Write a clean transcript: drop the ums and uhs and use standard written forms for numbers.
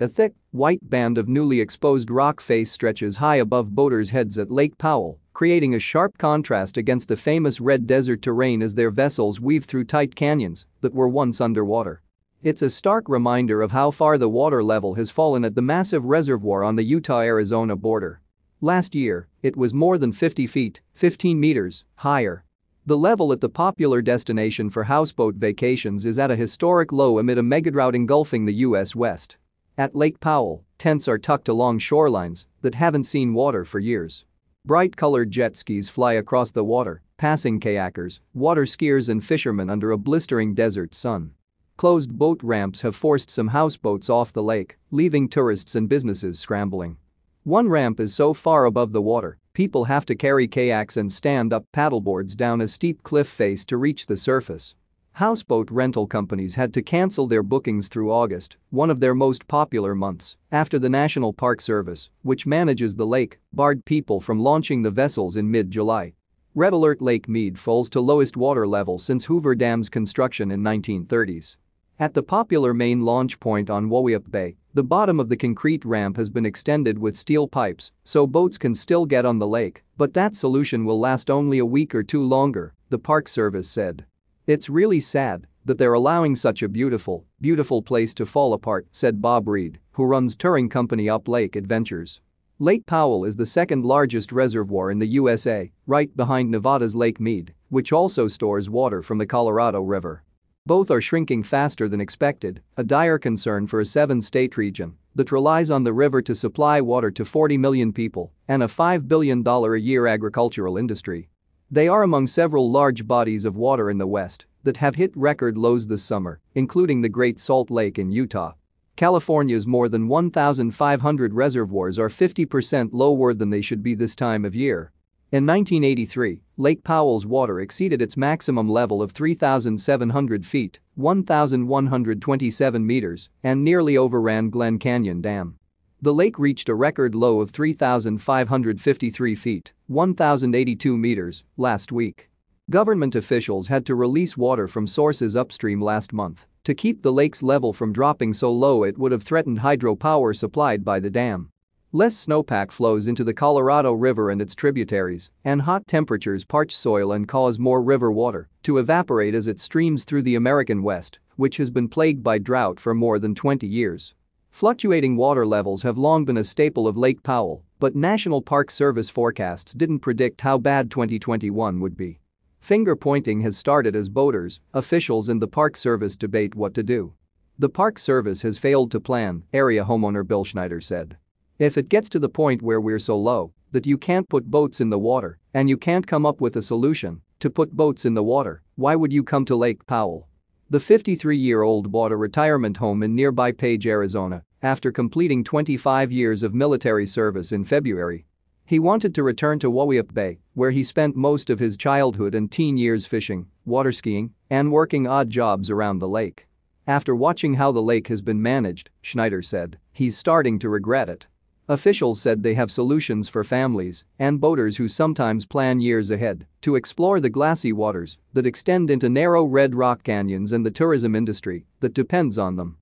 A thick, white band of newly exposed rock face stretches high above boaters' heads at Lake Powell, creating a sharp contrast against the famous red desert terrain as their vessels weave through tight canyons that were once underwater. It's a stark reminder of how far the water level has fallen at the massive reservoir on the Utah-Arizona border. Last year, it was more than 50 feet, 15 meters, higher. The level at the popular destination for houseboat vacations is at a historic low amid a megadrought engulfing the U.S. West. At Lake Powell, tents are tucked along shorelines that haven't seen water for years. Bright-colored jet skis fly across the water, passing kayakers, water skiers and fishermen under a blistering desert sun. Closed boat ramps have forced some houseboats off the lake, leaving tourists and businesses scrambling. One ramp is so far above the water, people have to carry kayaks and stand-up paddleboards down a steep cliff face to reach the surface. Houseboat rental companies had to cancel their bookings through August, one of their most popular months, after the National Park Service, which manages the lake, barred people from launching the vessels in mid-July. Red Alert Lake Mead falls to lowest water level since Hoover Dam's construction in 1930s. At the popular main launch point on Wauwiap Bay, the bottom of the concrete ramp has been extended with steel pipes so boats can still get on the lake, but that solution will last only a week or two longer, the Park Service said. "It's really sad that they're allowing such a beautiful place to fall apart," said Bob Reed, who runs touring company Up Lake Adventures. Lake Powell is the second largest reservoir in the USA, right behind Nevada's Lake Mead, which also stores water from the Colorado River. Both are shrinking faster than expected, a dire concern for a 7-state region that relies on the river to supply water to 40 million people and a $5 billion a year agricultural industry. They are among several large bodies of water in the West that have hit record lows this summer, including the Great Salt Lake in Utah. California's more than 1,500 reservoirs are 50% lower than they should be this time of year. In 1983, Lake Powell's water exceeded its maximum level of 3,700 feet, 1,127 meters, and nearly overran Glen Canyon Dam. The lake reached a record low of 3,553 feet, 1,082 meters, last week. Government officials had to release water from sources upstream last month to keep the lake's level from dropping so low it would have threatened hydropower supplied by the dam. Less snowpack flows into the Colorado River and its tributaries, and hot temperatures parch soil and cause more river water to evaporate as it streams through the American West, which has been plagued by drought for more than 20 years. Fluctuating water levels have long been a staple of Lake Powell, but National Park Service forecasts didn't predict how bad 2021 would be. Finger-pointing has started as boaters, officials and the Park Service debate what to do. The Park Service has failed to plan, area homeowner Bill Schneider said. "If it gets to the point where we're so low that you can't put boats in the water and you can't come up with a solution to put boats in the water, why would you come to Lake Powell?" The 53-year-old bought a retirement home in nearby Page, Arizona, after completing 25 years of military service in February. He wanted to return to Wauwiap Bay, where he spent most of his childhood and teen years fishing, water skiing, and working odd jobs around the lake. After watching how the lake has been managed, Schneider said, he's starting to regret it. Officials said they have solutions for families and boaters who sometimes plan years ahead to explore the glassy waters that extend into narrow red rock canyons and the tourism industry that depends on them.